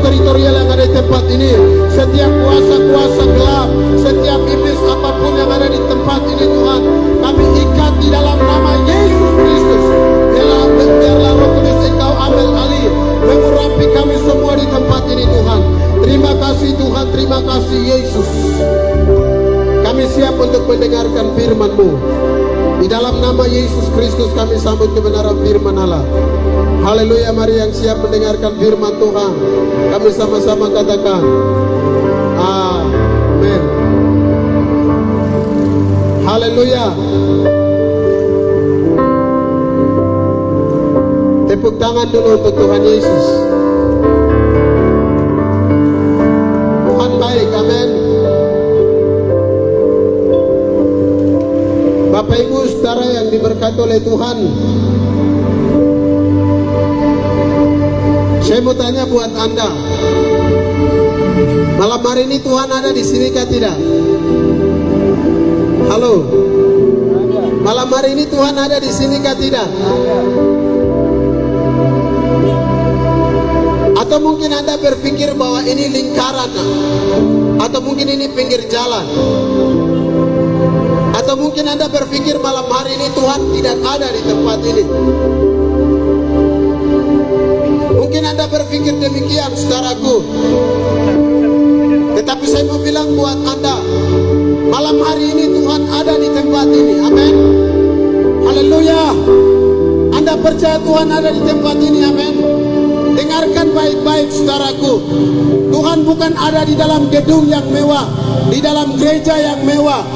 teritorial yang ada di tempat ini, setiap kuasa-kuasa gelap, setiap iblis apapun yang ada di tempat ini Tuhan, kami ikat di dalam nama Yesus Kristus. Biarlah Roh Kudus Engkau ambil alih, mengurapi kami semua di tempat ini Tuhan. Terima kasih Tuhan, terima kasih Yesus. Kami siap untuk mendengarkan firman-Mu. Di dalam nama Yesus Kristus kami sambut kebenaran firman Allah. Haleluya, mari yang siap mendengarkan firman Tuhan, kami sama-sama katakan amin. Haleluya. Tepuk tangan dulu untuk Tuhan Yesus. Tuhan baik, amin. Bapak Ibu saudara yang diberkati oleh Tuhan, saya mau tanya buat Anda, malam hari ini Tuhan ada di sini kah tidak? Halo, malam hari ini Tuhan ada di sini kah tidak? Atau mungkin Anda berpikir bahwa ini lingkaran, atau mungkin ini pinggir jalan, atau mungkin Anda berpikir malam hari ini Tuhan tidak ada di tempat ini. Mungkin Anda berpikir demikian saudaraku. Tetapi saya mau bilang buat Anda, malam hari ini Tuhan ada di tempat ini. Amin. Haleluya. Anda percaya Tuhan ada di tempat ini. Amin. Dengarkan baik-baik saudaraku. Tuhan bukan ada di dalam gedung yang mewah, di dalam gereja yang mewah.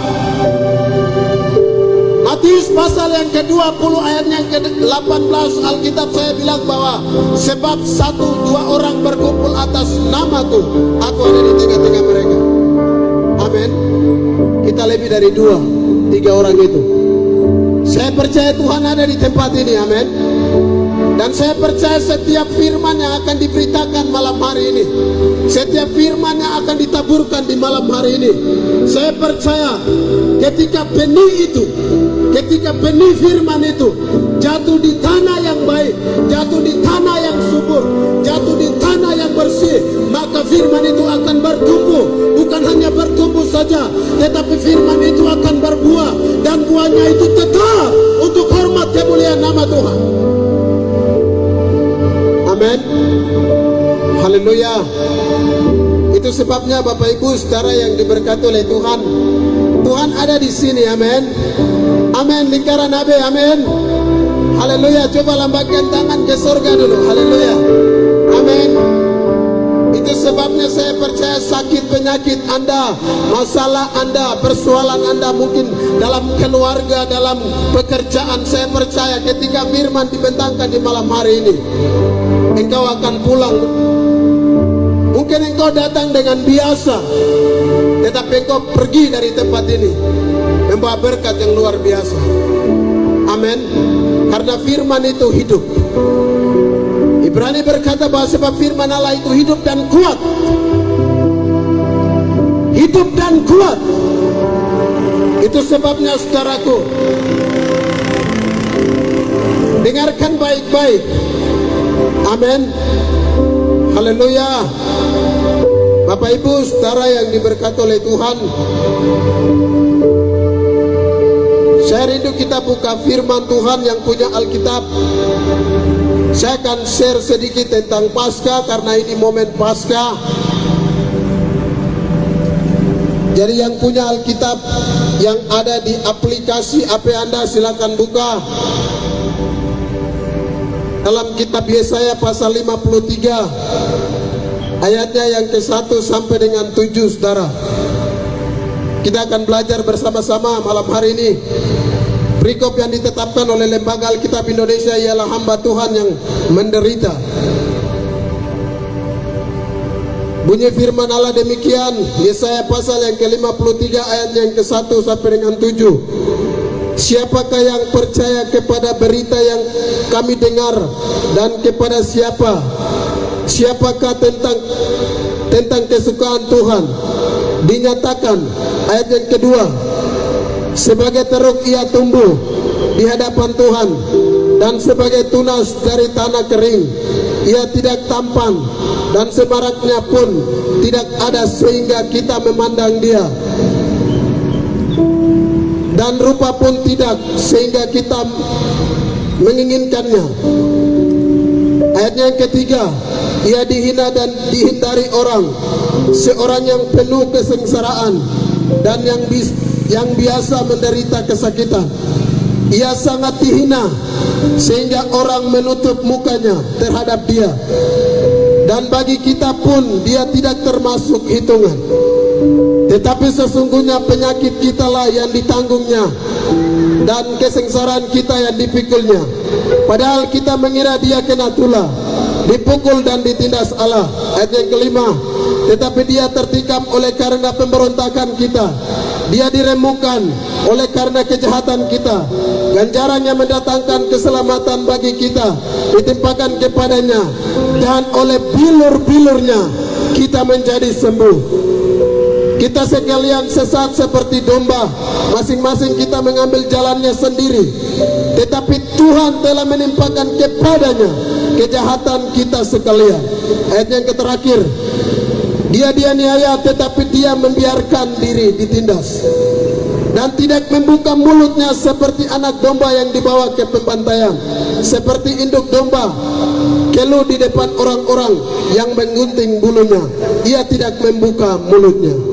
Matius pasal yang ke-20 ayat yang ke-18 Alkitab saya bilang bahwa sebab 1-2 orang berkumpul atas namaku, aku ada di tengah-tengah mereka. Amin. Kita lebih dari 2-3 orang itu. Saya percaya Tuhan ada di tempat ini. Amin. Dan saya percaya setiap firman yang akan diberitakan malam hari ini, setiap firman yang akan ditaburkan di malam hari ini, saya percaya ketika benih firman itu jatuh di tanah yang baik, jatuh di tanah yang subur, jatuh di tanah yang bersih, maka firman itu akan bertumbuh. Bukan hanya bertumbuh saja, tetapi firman itu akan berbuah, dan buahnya itu tetap untuk hormat kemuliaan nama Tuhan. Amin. Haleluya. Itu sebabnya Bapak Ibu saudara yang diberkati oleh Tuhan, Tuhan ada di sini. Amin. Amin. Lingkaran AB. Amin. Haleluya. Coba lambaikan tangan ke surga dulu. Haleluya. Amin. Itu sebabnya saya percaya sakit penyakit Anda, masalah Anda, persoalan Anda mungkin dalam keluarga, dalam pekerjaan, saya percaya ketika firman dibentangkan di malam hari ini, engkau akan pulang. Mungkin engkau datang dengan biasa, tetapi engkau pergi dari tempat ini membawa berkat yang luar biasa. Amin. Karena firman itu hidup. Ibrani berkata bahwa sebab firman Allah itu hidup dan kuat. Hidup dan kuat. Itu sebabnya saudaraku, dengarkan baik-baik. Amin. Haleluya. Bapak Ibu saudara yang diberkati oleh Tuhan, saya rindu kita buka firman Tuhan yang punya Alkitab. Saya akan share sedikit tentang Paskah karena ini momen Paskah. Jadi yang punya Alkitab yang ada di aplikasi HP Anda silakan buka. Dalam kitab Yesaya pasal 53 ayatnya yang ke-1 sampai dengan 7 saudara. Kita akan belajar bersama-sama malam hari ini. Perikop yang ditetapkan oleh Lembaga Alkitab Indonesia ialah hamba Tuhan yang menderita. Bunyi firman Allah demikian, Yesaya pasal yang ke-53 ayat yang ke-1 sampai dengan 7. Siapakah yang percaya kepada berita yang kami dengar, dan kepada siapakah tentang kesukaan Tuhan? Dinyatakan ayat yang kedua, sebagai teruk ia tumbuh di hadapan Tuhan, dan sebagai tunas dari tanah kering. ia tidak tampan, dan semaraknya pun tidak ada sehingga kita memandang dia, dan rupa pun tidak sehingga kita menginginkannya. Ayatnya yang ketiga, ia dihina dan dihindari orang, seorang yang penuh kesengsaraan dan yang biasa menderita kesakitan. Ia sangat dihina sehingga orang menutup mukanya terhadap dia, dan bagi kita pun dia tidak termasuk hitungan. Tetapi sesungguhnya penyakit kitalah yang ditanggungnya, dan kesengsaraan kita yang dipikulnya. Padahal kita mengira dia kena tulah, dipukul dan ditindas Allah. Ayat yang kelima, tetapi dia tertikam oleh karena pemberontakan kita, dia diremukan oleh karena kejahatan kita. Ganjaran yang mendatangkan keselamatan bagi kita ditimpakan kepadanya, dan oleh bilur-bilurnya kita menjadi sembuh. Kita sekalian sesat seperti domba, masing-masing kita mengambil jalannya sendiri, tetapi Tuhan telah menimpakan kepadanya kejahatan kita sekalian. Ayat yang terakhir, dia dianiaya tetapi dia membiarkan diri ditindas, dan tidak membuka mulutnya seperti anak domba yang dibawa ke pembantaian, seperti induk domba keluh di depan orang-orang yang menggunting bulunya, ia tidak membuka mulutnya.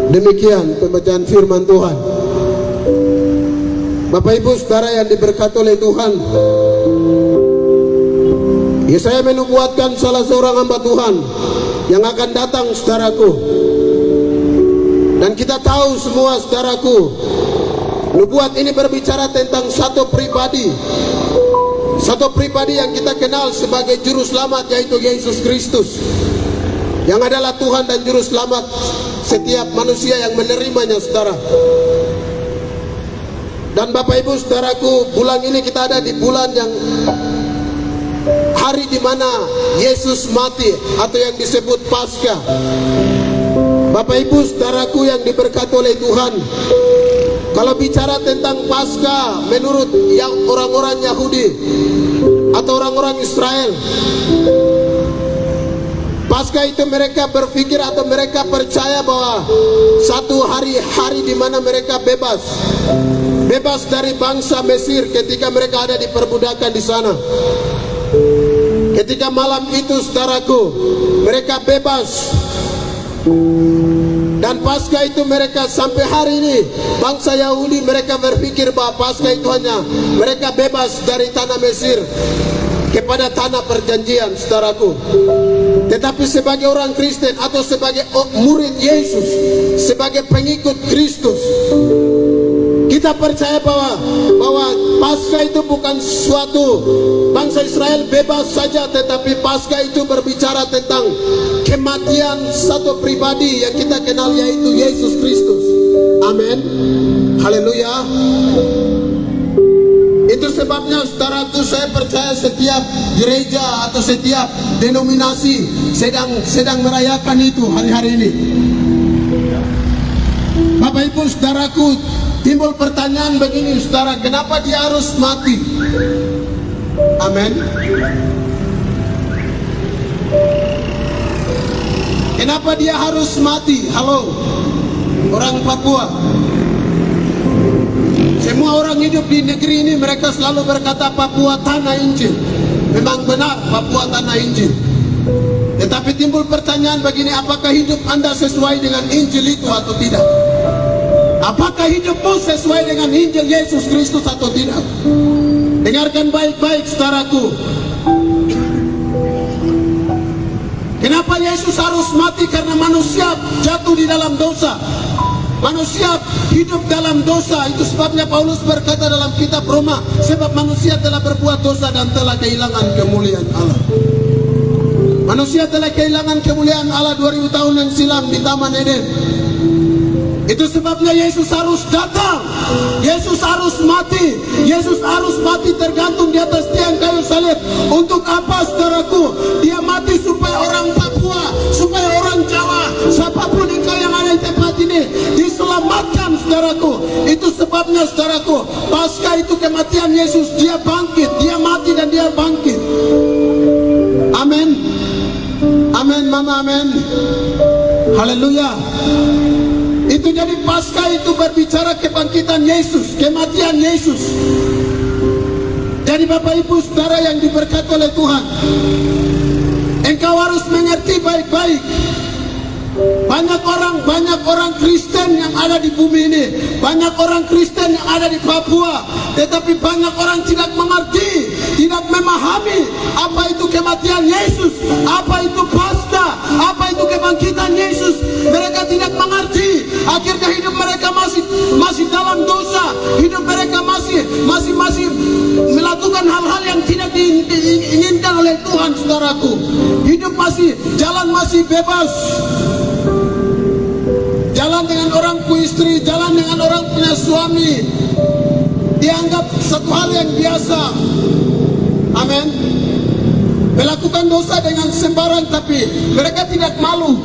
Demikian pembacaan firman Tuhan. Bapak Ibu Saudara yang diberkati oleh Tuhan, Yesaya menubuatkan salah seorang hamba Tuhan yang akan datang, saudaraku. Dan kita tahu semua, saudaraku, nubuat ini berbicara tentang satu pribadi yang kita kenal sebagai juru selamat, yaitu Yesus Kristus, yang adalah Tuhan dan juru selamat setiap manusia yang menerimanya, saudara. Dan Bapak Ibu Saudaraku, bulan ini kita ada di bulan yang hari di mana Yesus mati, atau yang disebut Paskah. Bapak Ibu Saudaraku yang diberkati oleh Tuhan, kalau bicara tentang Paskah menurut yang orang-orang Yahudi atau orang-orang Israel, Paskah itu mereka berpikir atau mereka percaya bahwa satu hari di mana mereka bebas dari bangsa Mesir ketika mereka ada di perbudakan di sana. Ketika malam itu, saudaraku, mereka bebas. Dan Paskah itu mereka sampai hari ini, bangsa Yahudi, mereka berpikir bahwa Paskah itu hanya mereka bebas dari tanah Mesir kepada tanah perjanjian, saudaraku. Tetapi sebagai orang Kristen atau sebagai murid Yesus, sebagai pengikut Kristus, kita percaya bahwa Paskah itu bukan suatu bangsa Israel bebas saja, tetapi Paskah itu berbicara tentang kematian satu pribadi yang kita kenal, yaitu Yesus Kristus. Amin. Haleluya. Itu sebabnya, saudaraku, saya percaya setiap gereja atau setiap denominasi sedang merayakan itu hari-hari ini. Bapak Ibu Saudaraku, timbul pertanyaan begini, saudara, kenapa dia harus mati? Amin. Kenapa dia harus mati? Halo, orang Papua. Semua orang hidup di negeri ini mereka selalu berkata Papua tanah Injil. Memang benar, Papua tanah Injil. Tetapi timbul pertanyaan begini, apakah hidup Anda sesuai dengan Injil itu atau tidak? Apakah hidupmu sesuai dengan Injil Yesus Kristus atau tidak? Dengarkan baik-baik, saudaraku. Kenapa Yesus harus mati? Karena manusia jatuh di dalam dosa. Manusia hidup dalam dosa. Itu sebabnya Paulus berkata dalam kitab Roma, sebab manusia telah berbuat dosa dan telah kehilangan kemuliaan Allah. Manusia telah kehilangan kemuliaan Allah 2000 tahun yang silam di Taman Eden. Itu sebabnya Yesus harus datang. Yesus harus mati. Yesus harus mati tergantung di atas tiang kayu salib. Untuk apa, saudaraku? Dia mati supaya orang Papua, supaya orang Jawa, siapapun engkau yang ada di tempat ini diselamatkan, saudaraku. Itu sebabnya, saudaraku, Paskah itu kematian Yesus. Dia bangkit, dia mati dan dia bangkit. Amin. Amin, mama, amin. Haleluya. Itu jadi Paskah itu berbicara kebangkitan Yesus, kematian Yesus. Jadi Bapak Ibu Saudara yang diberkati oleh Tuhan, engkau harus mengerti baik-baik. Banyak orang Kristen yang ada di bumi ini, banyak orang Kristen yang ada di Papua, tetapi banyak orang tidak mengerti, tidak memahami apa itu kematian Yesus, apa itu Paskah, apa itu kebangkitan Yesus. Mereka tidak mengerti, akhirnya hidup mereka masih dalam dosa, hidup mereka masih melakukan hal-hal yang tidak diinginkan oleh Tuhan, saudaraku. Hidup jalan masih bebas. Jalan dengan orang punya istri, jalan dengan orang punya suami, dianggap satu hal yang biasa. Amin. Melakukan dosa dengan sembarang, tapi mereka tidak malu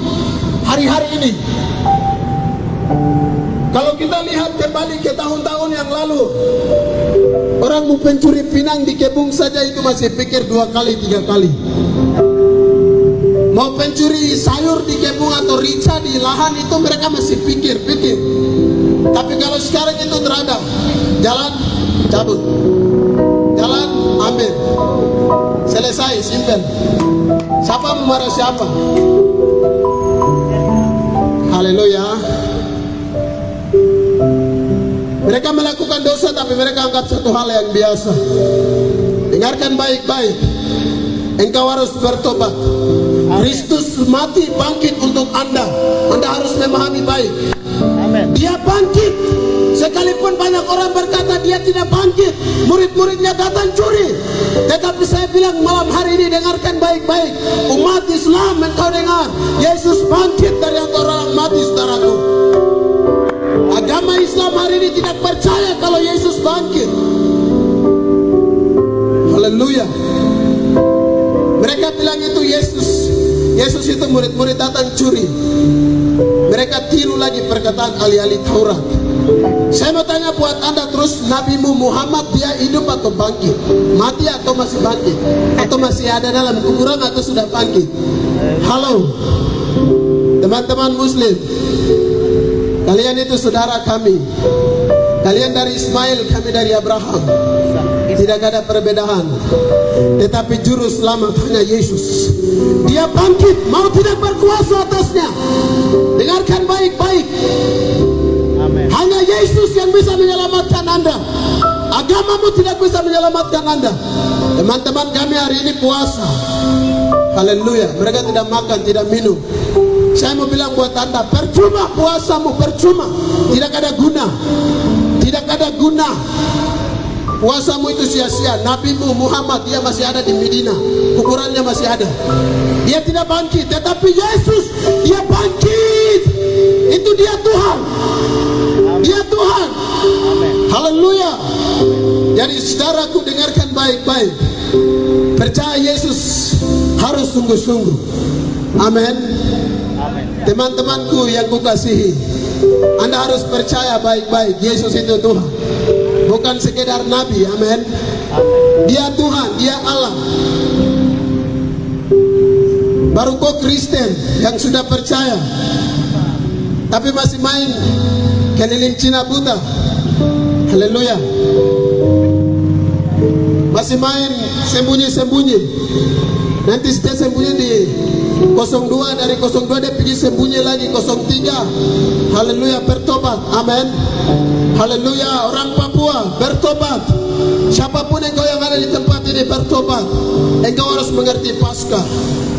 hari-hari ini. Kalau kita lihat kembali ke tahun-tahun yang lalu, orang mau pencuri pinang di kebun saja itu masih pikir 2 kali 3 kali. Mau pencuri sayur di kebun atau rica di lahan itu mereka masih pikir-pikir. Tapi kalau sekarang itu terada, jalan cabut, jalan ambil, selesai, simpel. Siapa memarah siapa? Haleluya. Mereka melakukan dosa tapi mereka anggap satu hal yang biasa. Dengarkan baik-baik, engkau harus bertobat. Kristus mati bangkit untuk Anda. Anda harus memahami baik. Amen. Dia bangkit. Sekalipun banyak orang berkata dia tidak bangkit, murid-muridnya datang curi. Tetapi saya bilang malam hari ini, dengarkan baik-baik. Umat Islam, engkau dengar, Yesus bangkit dari antara orang mati, saudaraku. Agama Islam hari ini tidak percaya kalau Yesus bangkit. Haleluya. Mereka bilang itu Yesus itu murid-murid datang curi. Mereka tiru lagi perkataan ahli-ahli Taurat. Saya mau tanya buat Anda terus, Nabimu Muhammad dia hidup atau bangkit? Mati atau masih bangkit? Atau masih ada dalam kuburan atau sudah bangkit? Halo teman-teman Muslim, kalian itu saudara kami. Kalian dari Ismail, kami dari Abraham. Tidak ada perbedaan. Tetapi juru selamat hanya Yesus. Dia bangkit, mau tidak berkuasa atasnya. Dengarkan baik-baik. Hanya Yesus yang bisa menyelamatkan Anda. Agamamu tidak bisa menyelamatkan Anda. Teman-teman kami hari ini puasa. Haleluya. Mereka tidak makan, tidak minum. Saya mau bilang buat Anda, percuma puasamu, percuma. Tidak ada guna. Tidak ada guna. Puasamu itu sia-sia. Nabimu Muhammad dia masih ada di Medina, kuburannya masih ada. Dia tidak bangkit, tetapi Yesus dia bangkit. Itu dia Tuhan. Dia Tuhan. Haleluya. Jadi saudaraku, dengarkan baik-baik. Percaya Yesus harus sungguh-sungguh. Amin. Teman-temanku yang kukasihi, Anda harus percaya baik-baik, Yesus itu Tuhan. Bukan sekedar nabi, amin. Dia Tuhan, dia Allah. Baru kau Kristen yang sudah percaya, tapi masih main keliling Cina buta. Haleluya. Masih main sembunyi-sembunyi. Nanti dia sembunyi di 02, dari 02 dia pergi sembunyi lagi 03. Haleluya, bertobat, amin. Haleluya, orang Papua bertobat. Siapapun engkau yang ada di tempat ini bertobat. Engkau harus mengerti Paskah,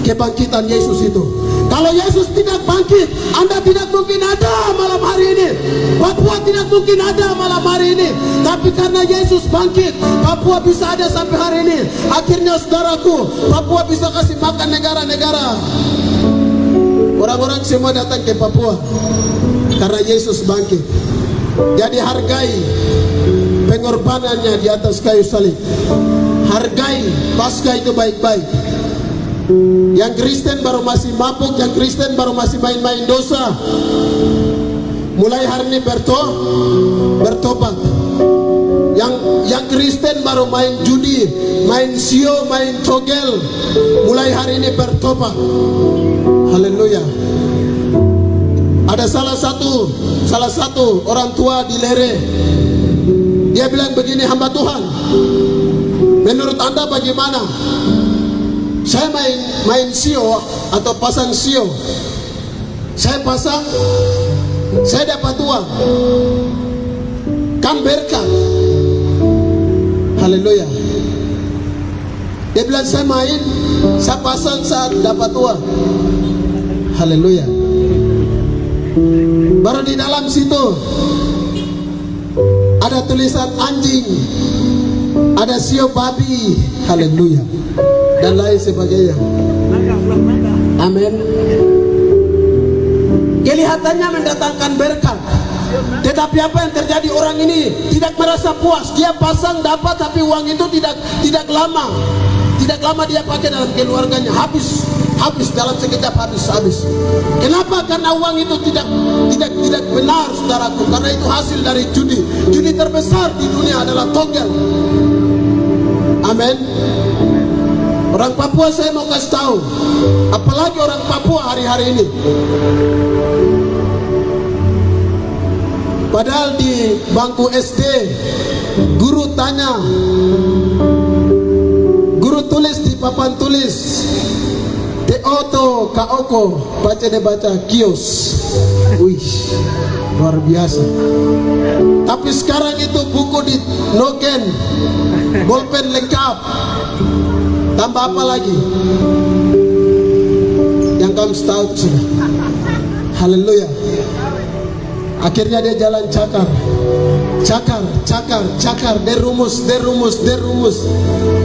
kebangkitan Yesus itu. Kalau Yesus tidak bangkit, Anda tidak mungkin ada malam hari ini. Papua tidak mungkin ada malam hari ini. Tapi karena Yesus bangkit, Papua bisa ada sampai hari ini. Akhirnya saudaraku, Papua bisa kasih makan negara-negara. Orang-orang semua datang ke Papua karena Yesus bangkit. Jadi hargai pengorbanannya di atas kayu salib. Hargai Paskah itu baik-baik. Yang Kristen baru masih mabuk, yang Kristen baru masih main-main dosa. Mulai hari ini bertobat. Yang Kristen baru main judi, main sio, main togel, mulai hari ini bertobat. Haleluya. Ada salah satu orang tua di Lere. Dia bilang begini, hamba Tuhan, menurut Anda bagaimana? Saya main sio atau pasang sio. Saya pasang, saya dapat uang, kan berkat. Haleluya. Dia bilang saya main, saya pasang, saya dapat uang. Haleluya. Baru di dalam situ ada tulisan anjing, ada sio babi, haleluya, dan lain sebagainya. Amin. Kelihatannya mendatangkan berkat, tetapi apa yang terjadi, orang ini tidak merasa puas. Dia pasang dapat, tapi uang itu tidak lama dia pakai dalam keluarganya, habis dalam sekejap, habis. Kenapa? Karena uang itu tidak benar, saudaraku, karena itu hasil dari judi. Judi terbesar di dunia adalah togel. Amin. Orang Papua saya mau kasih tahu, apalagi orang Papua hari-hari ini. Padahal di bangku SD, guru tanya, guru tulis di papan tulis, Teoto Kaoko, baca kios. Wih, luar biasa. Tapi sekarang itu buku di noken, bolpen lengkap, tambah apa lagi? Yang kamu tahu sudah. Haleluya. Akhirnya dia jalan cakar, derumus,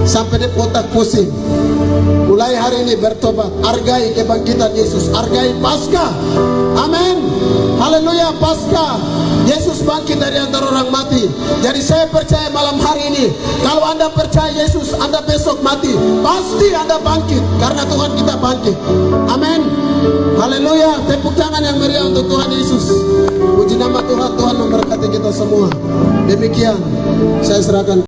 sampai dia otak pusing. Mulai hari ini bertobat, hargai kebangkitan Yesus, hargai Paskah. Amin. Haleluya, Paskah. Yesus bangkit dari antara orang mati. Jadi saya percaya malam hari ini, kalau Anda percaya Yesus, Anda besok mati, pasti Anda bangkit, karena Tuhan kita bangkit. Amin. Haleluya. Tepuk tangan yang meriah untuk Tuhan Yesus. Puji nama Tuhan. Tuhan memberkati kita semua. Demikian saya serahkan.